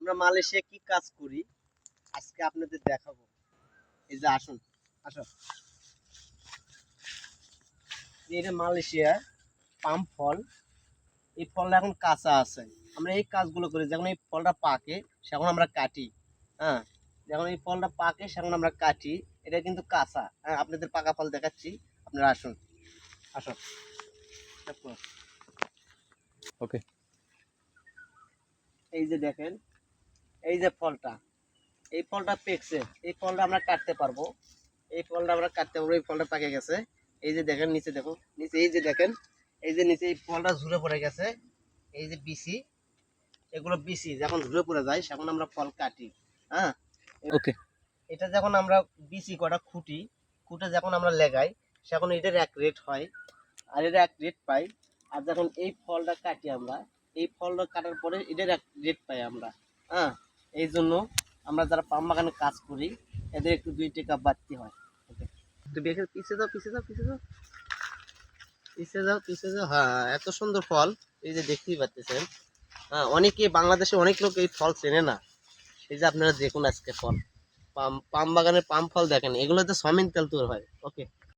আমরা মালয়েশিয়া কি কাজ করি আজকে আপনাদের দেখাবো। এই যে আসুন, আসো। এটা মালয়েশিয়া পাম ফল। এই ফলটা এখন কাঁচা আছে। আমরা এই কাজগুলো করি, যখন এই ফলটা পাকে সেখন আমরা কাটি। হ্যাঁ, যখন এই ফলটা পাকে সেখন আমরা কাটি। এটা কিন্তু কাঁচা। হ্যাঁ, আপনাদের পাকা ফল দেখাচ্ছি, আপনারা আসুন, আসুন। ওকে। এই যে দেখেন, এই যে ফলটা, এই ফলটা পেকছে, এই ফলটা আমরা কাটতে পারবো। এই ফলটা আমরা কাটতে পারবো, এই ফলটা পাকে গেছে। এই যে দেখেন নিচে, দেখো নিচে, এই যে দেখেন, এই যে নিচে এই ফলটা ঝুলে পড়ে গেছে। এই যে বিসি, এগুলো বিসি যখন ঝুলে পড়ে যায় সেখন আমরা ফল কাটি। হ্যাঁ, ওকে। এটা যখন আমরা বিসি কটা খুঁটি, খুঁটে যখন আমরা লেগাই সেখন এটার এক রেট হয়, আর এর এক রেট পাই। আর যখন এই ফলটা কাটি আমরা, এই ফলটা কাটার পরে এটার এক রেট পাই আমরা। হ্যাঁ, এই জন্য আমরা যারা পাম বাগানে কাজ করি এদের একটু 2 টাকা বাড়তি হয়। ওকে, একটু দেখে পিছিয়ে যাও, পিছিয়ে যাও, পিছিয়ে যাও, পিছিয়ে যাও, পিছিয়ে যাও। হ্যাঁ, এত সুন্দর ফল, এই যে দেখতেই পাচ্ছেন। হ্যাঁ, অনেকে বাংলাদেশে অনেক লোক এই ফল চেনে না। এই যে আপনারা দেখুন আজকে ফল, পাম পাম বাগানের পাম ফল দেখেন, এগুলোতে সয়াবিন তেল তৈরি হয়। ওকে।